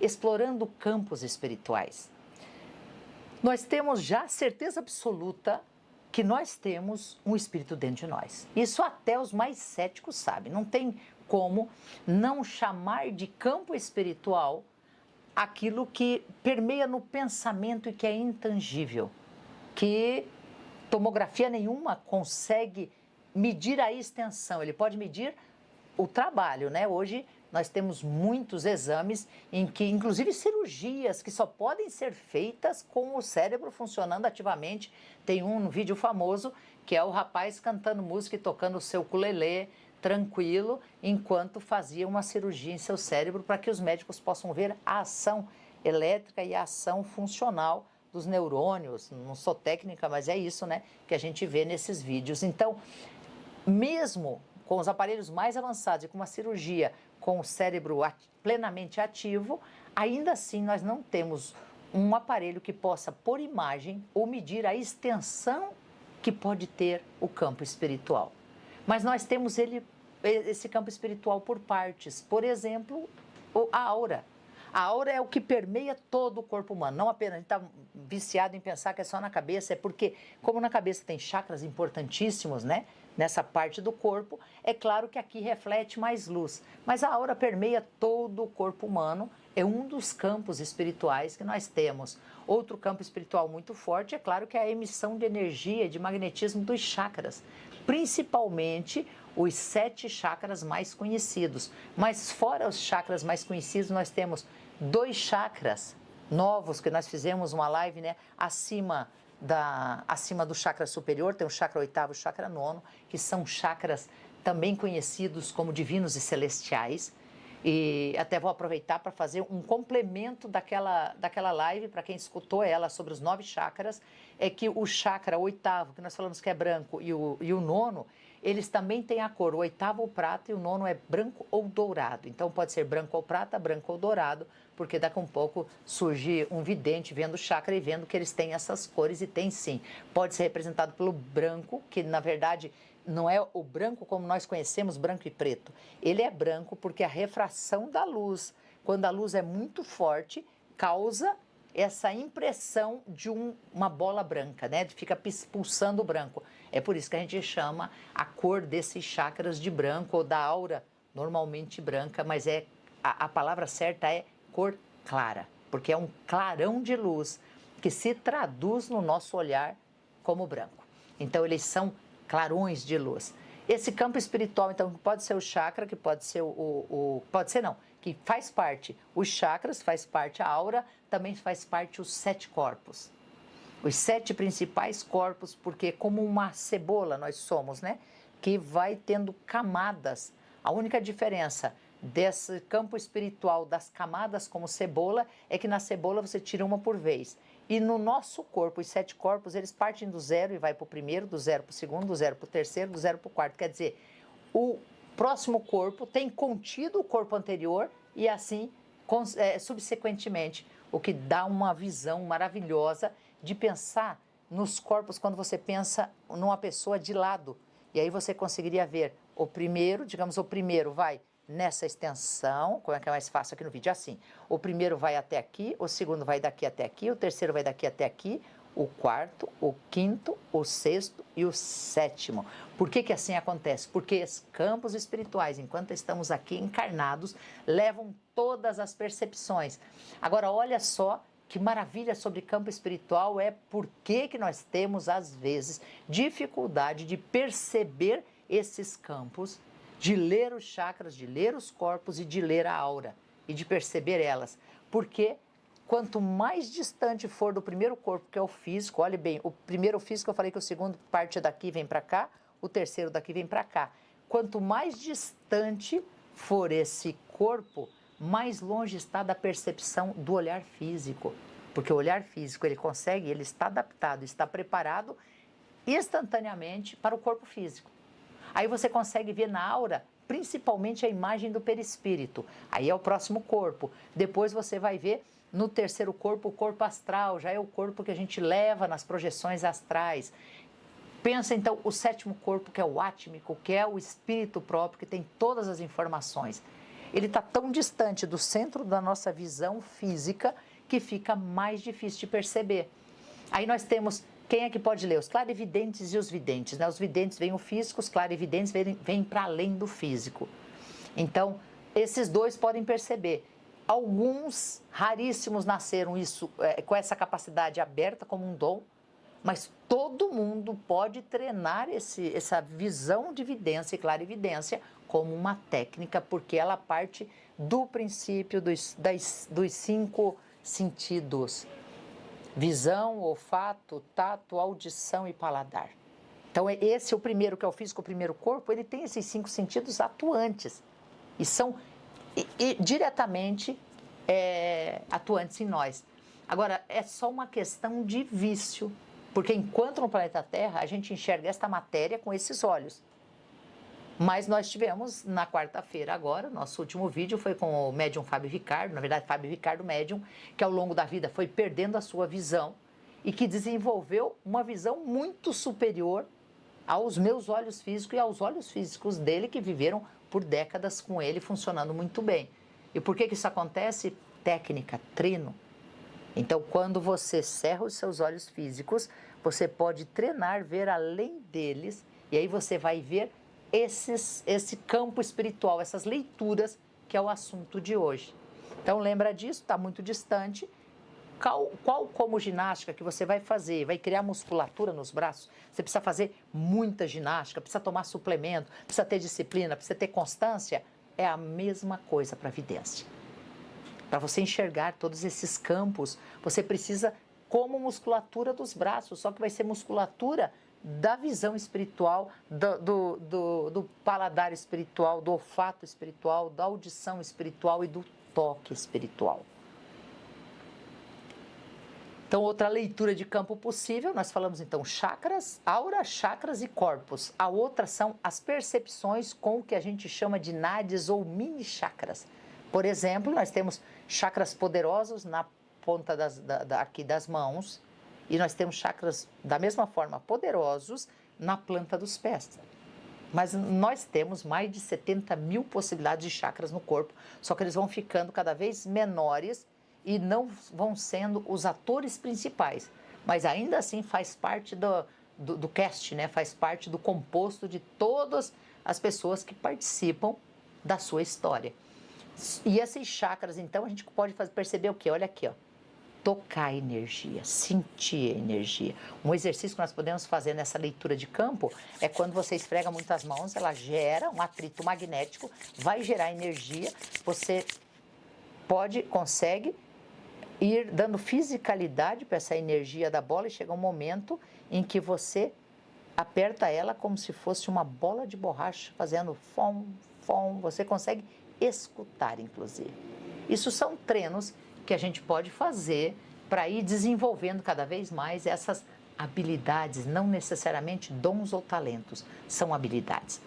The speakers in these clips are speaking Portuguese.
explorando campos espirituais. Nós temos já certeza absoluta que nós temos um espírito dentro de nós. Isso até os mais céticos sabem. Não tem como não chamar de campo espiritual aquilo que permeia no pensamento e que é intangível, que tomografia nenhuma consegue medir a extensão. Ele pode medir o trabalho, né? Hoje nós temos muitos exames em que, inclusive cirurgias que só podem ser feitas com o cérebro funcionando ativamente. Tem um vídeo famoso que é o rapaz cantando música e tocando o seu ukulele tranquilo enquanto fazia uma cirurgia em seu cérebro para que os médicos possam ver a ação elétrica e a ação funcional dos neurônios. Não sou técnica, mas é isso, né, que a gente vê nesses vídeos. Então, mesmo com os aparelhos mais avançados e com uma cirurgia com o cérebro plenamente ativo, ainda assim nós não temos um aparelho que possa, por imagem, ou medir a extensão que pode ter o campo espiritual. Mas nós temos esse campo espiritual por partes. Por exemplo, a aura. A aura é o que permeia todo o corpo humano. Não apenas a gente está viciado em pensar que é só na cabeça, é porque, como na cabeça tem chakras importantíssimos, né? Nessa parte do corpo, é claro que aqui reflete mais luz. Mas a aura permeia todo o corpo humano, é um dos campos espirituais que nós temos. Outro campo espiritual muito forte, é claro que é a emissão de energia e de magnetismo dos chakras. Principalmente os 7 chakras mais conhecidos. Mas fora os chakras mais conhecidos, nós temos 2 chakras novos, que nós fizemos uma live, né, acima do chakra superior, tem o chakra 8º e o chakra 9º, que são chakras também conhecidos como divinos e celestiais. E até vou aproveitar para fazer um complemento daquela live, para quem escutou ela, sobre os 9 chakras, é que o chakra 8º, que nós falamos que é branco, e o 9º, eles também têm a cor, o 8º o prata e o 9º é branco ou dourado. Então pode ser branco ou prata, branco ou dourado, porque daqui a um pouco surge um vidente vendo o chakra e vendo que eles têm essas cores, e tem sim. Pode ser representado pelo branco, que na verdade não é o branco como nós conhecemos, branco e preto. Ele é branco porque a refração da luz, quando a luz é muito forte, causa essa impressão de uma bola branca, né? Fica pulsando o branco. É por isso que a gente chama a cor desses chakras de branco, ou da aura normalmente branca, mas a palavra certa é cor clara, porque é um clarão de luz que se traduz no nosso olhar como branco. Então eles são clarões de luz. Esse campo espiritual, então, pode ser o chakra, que pode ser pode ser não, que faz parte os chakras, faz parte a aura, também faz parte os 7 corpos. Os 7 principais corpos, porque como uma cebola nós somos, né? Que vai tendo camadas. A única diferença desse campo espiritual, das camadas como cebola, é que na cebola você tira uma por vez. E no nosso corpo, os 7 corpos, eles partem do 0 e vai para o primeiro, do 0 para o segundo, do 0 para o terceiro, do 0 para o quarto. Quer dizer, o próximo corpo tem contido o corpo anterior e assim, subsequentemente, o que dá uma visão maravilhosa de pensar nos corpos quando você pensa numa pessoa de lado. E aí você conseguiria ver o primeiro, digamos, o primeiro vai nessa extensão, como é que é mais fácil aqui no vídeo, assim. O primeiro vai até aqui, o segundo vai daqui até aqui, o terceiro vai daqui até aqui, o quarto, o quinto, o sexto e o 7º. Por que que assim acontece? Porque os campos espirituais, enquanto estamos aqui encarnados, levam todas as percepções. Agora, olha só que maravilha sobre campo espiritual é por que nós temos, às vezes, dificuldade de perceber esses campos, de ler os chakras, de ler os corpos e de ler a aura e de perceber elas. Porque quanto mais distante for do primeiro corpo, que é o físico, olhe bem, o primeiro físico eu falei que o segundo parte daqui vem para cá, o terceiro daqui vem para cá. Quanto mais distante for esse corpo, mais longe está da percepção do olhar físico. Porque o olhar físico, ele está adaptado, está preparado instantaneamente para o corpo físico. Aí você consegue ver na aura, principalmente a imagem do perispírito. Aí é o próximo corpo. Depois você vai ver no terceiro corpo, o corpo astral, já é o corpo que a gente leva nas projeções astrais. Pensa então o 7º corpo, que é o átmico, que é o espírito próprio, que tem todas as informações. ele está tão distante do centro da nossa visão física que fica mais difícil de perceber. Aí nós temos, quem é que pode ler? Os clarividentes e os videntes, né? Os videntes veem o físico, os clarividentes vêm para além do físico. Então, esses dois podem perceber. Alguns raríssimos nasceram com essa capacidade aberta como um dom, mas todo mundo pode treinar essa visão de vidência e clarividência como uma técnica, porque ela parte do princípio dos 5 sentidos: visão, olfato, tato, audição e paladar. Então, esse é o primeiro, que é o físico, o primeiro corpo, ele tem esses 5 sentidos atuantes e são diretamente atuantes em nós. Agora, é só uma questão de vício, porque enquanto no planeta Terra a gente enxerga esta matéria com esses olhos. Mas nós tivemos na quarta-feira agora, nosso último vídeo foi com o médium Fábio Ricardo, na verdade Fábio Ricardo médium, que ao longo da vida foi perdendo a sua visão e que desenvolveu uma visão muito superior aos meus olhos físicos e aos olhos físicos dele, que viveram por décadas com ele funcionando muito bem. E por que isso acontece? Técnica, treino. Então, quando você cerra os seus olhos físicos, você pode treinar, ver além deles, e aí você vai ver esse campo espiritual, essas leituras, que é o assunto de hoje. Então, lembra disso, está muito distante. Qual como ginástica que você vai fazer? Vai criar musculatura nos braços? Você precisa fazer muita ginástica, precisa tomar suplemento, precisa ter disciplina, precisa ter constância? É a mesma coisa para a vidência. Para você enxergar todos esses campos, você precisa como musculatura dos braços, só que vai ser musculatura da visão espiritual, do paladar espiritual, do olfato espiritual, da audição espiritual e do toque espiritual. Então, outra leitura de campo possível, nós falamos então chakras, aura, chakras e corpos. A outra são as percepções com o que a gente chama de nadis ou mini chakras. Por exemplo, nós temos chakras poderosos na ponta aqui das mãos e nós temos chakras da mesma forma poderosos na planta dos pés. Mas nós temos mais de 70 mil possibilidades de chakras no corpo, só que eles vão ficando cada vez menores e não vão sendo os atores principais. Mas ainda assim faz parte do cast, né? Faz parte do composto de todas as pessoas que participam da sua história. E esses chakras, então, a gente pode perceber o quê? Olha aqui, ó. Tocar a energia, sentir a energia. Um exercício que nós podemos fazer nessa leitura de campo é quando você esfrega muito as mãos, ela gera um atrito magnético, vai gerar energia, você consegue ir dando fisicalidade para essa energia da bola e chega um momento em que você aperta ela como se fosse uma bola de borracha, fazendo fom, fom, você consegue escutar, inclusive. Isso são treinos que a gente pode fazer para ir desenvolvendo cada vez mais essas habilidades, não necessariamente dons ou talentos, são habilidades.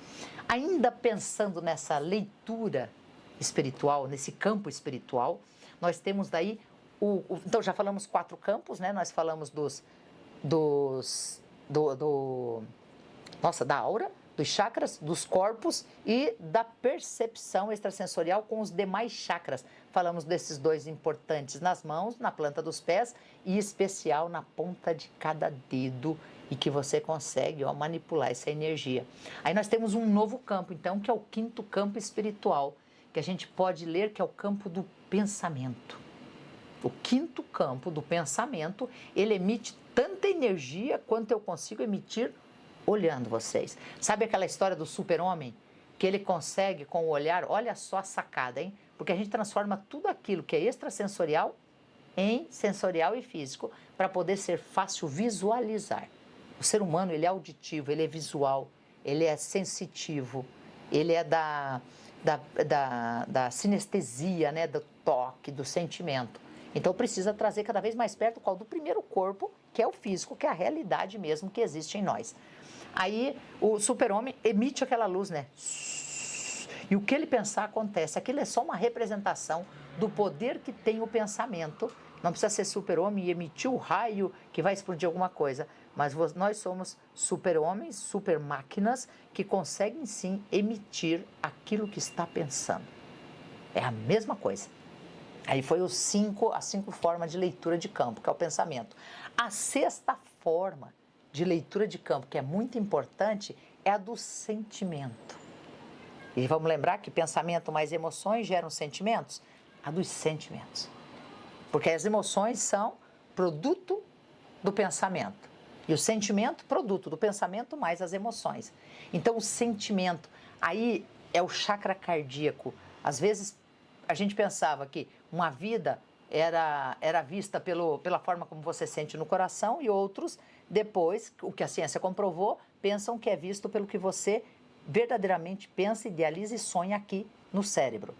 Ainda pensando nessa leitura espiritual, nesse campo espiritual, nós temos daí, então já falamos 4 campos, né? Nós falamos da aura, dos chakras, dos corpos e da percepção extrasensorial com os demais chakras. Falamos desses 2 importantes nas mãos, na planta dos pés e em especial na ponta de cada dedo e que você consegue manipular essa energia. Aí nós temos um novo campo, então, que é o 5º campo espiritual, que a gente pode ler que é o campo do pensamento. O 5º campo do pensamento, ele emite tanta energia quanto eu consigo emitir olhando vocês. Sabe aquela história do super-homem? Que ele consegue com o olhar, olha só a sacada, hein? Porque a gente transforma tudo aquilo que é extrasensorial em sensorial e físico para poder ser fácil visualizar. O ser humano, ele é auditivo, ele é visual, ele é sensitivo, ele é da sinestesia, né? Do toque, do sentimento. Então precisa trazer cada vez mais perto qual do primeiro corpo, que é o físico, que é a realidade mesmo que existe em nós. Aí o super-homem emite aquela luz, né? E o que ele pensar acontece. Aquilo é só uma representação do poder que tem o pensamento. Não precisa ser super-homem e emitir o raio que vai explodir alguma coisa. Mas nós somos super-homens, super-máquinas que conseguem sim emitir aquilo que está pensando. É a mesma coisa. Aí foi as 5 formas de leitura de campo, que é o pensamento. A 6ª forma de leitura de campo, que é muito importante, é a do sentimento. E vamos lembrar que pensamento mais emoções geram sentimentos? A dos sentimentos. Porque as emoções são produto do pensamento. E o sentimento, produto do pensamento mais as emoções. Então, o sentimento, aí é o chakra cardíaco. Às vezes, a gente pensava que uma vida era vista pela forma como você sente no coração e outros, depois, o que a ciência comprovou, pensam que é visto pelo que você verdadeiramente pensa, idealiza e sonha aqui no cérebro.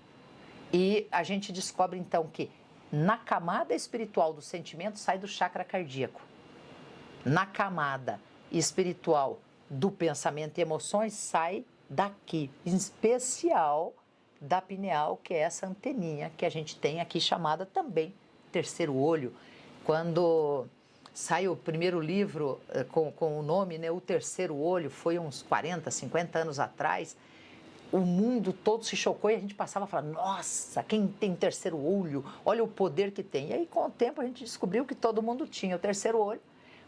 E a gente descobre, então, que na camada espiritual do sentimento sai do chakra cardíaco. Na camada espiritual do pensamento e emoções sai daqui, em especial da pineal, que é essa anteninha que a gente tem aqui chamada também terceiro olho. Quando sai o primeiro livro com o nome, né, O Terceiro Olho, foi uns 40, 50 anos atrás, o mundo todo se chocou e a gente passava a falar, nossa, quem tem terceiro olho, olha o poder que tem. E aí, com o tempo, a gente descobriu que todo mundo tinha o terceiro olho,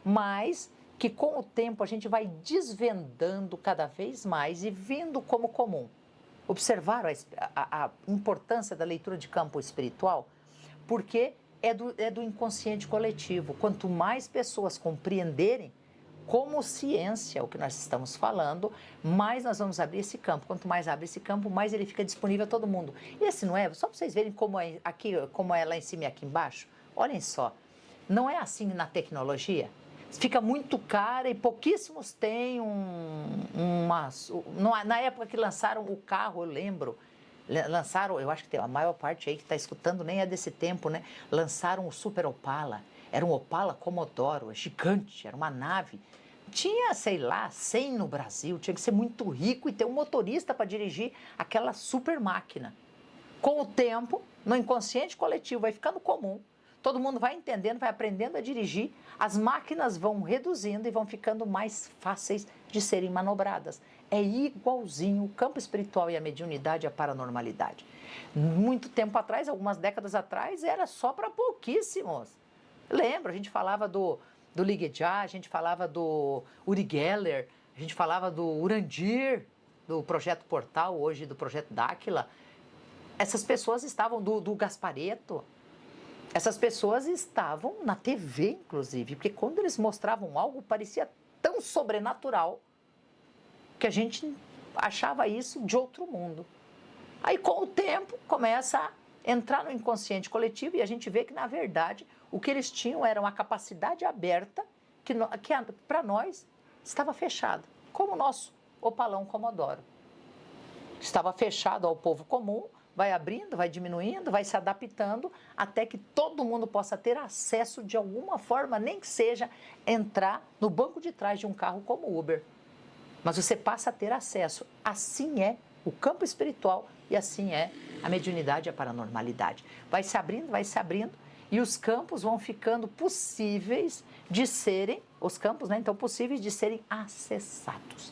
mas que com o tempo a gente vai desvendando cada vez mais e vendo como comum. Observaram a importância da leitura de campo espiritual? Porque é do inconsciente coletivo. Quanto mais pessoas compreenderem como ciência o que nós estamos falando, mais nós vamos abrir esse campo. Quanto mais abre esse campo, mais ele fica disponível a todo mundo. E esse não é, só para vocês verem como é, aqui, como é lá em cima e aqui embaixo. Olhem só, não é assim na tecnologia? Fica muito cara e pouquíssimos têm na época que lançaram o carro, eu lembro, lançaram, eu acho que tem a maior parte aí que está escutando nem é desse tempo, né? Lançaram o Super Opala, era um Opala Commodore, gigante, era uma nave. Tinha, sei lá, 100 no Brasil, tinha que ser muito rico e ter um motorista para dirigir aquela super máquina. Com o tempo, no inconsciente coletivo, vai ficando comum. Todo mundo vai entendendo, vai aprendendo a dirigir, as máquinas vão reduzindo e vão ficando mais fáceis de serem manobradas. É igualzinho o campo espiritual e a mediunidade e a paranormalidade. Muito tempo atrás, algumas décadas atrás, era só para pouquíssimos. Lembro, a gente falava do Ligejá, a gente falava do Uri Geller, a gente falava do Urandir, do Projeto Portal, hoje do Projeto Dáquila. Essas pessoas estavam do Gasparetto. Essas pessoas estavam na TV, inclusive, porque quando eles mostravam algo, parecia tão sobrenatural que a gente achava isso de outro mundo. Aí, com o tempo, começa a entrar no inconsciente coletivo e a gente vê que, na verdade, o que eles tinham era uma capacidade aberta que para nós estava fechada, como o nosso Opalão Commodore. Estava fechado ao povo comum, vai abrindo, vai diminuindo, vai se adaptando, até que todo mundo possa ter acesso de alguma forma, nem que seja entrar no banco de trás de um carro como o Uber. Mas você passa a ter acesso. Assim é o campo espiritual e assim é a mediunidade e a paranormalidade. Vai se abrindo e os campos vão ficando possíveis de serem, os campos, né, então possíveis de serem acessados.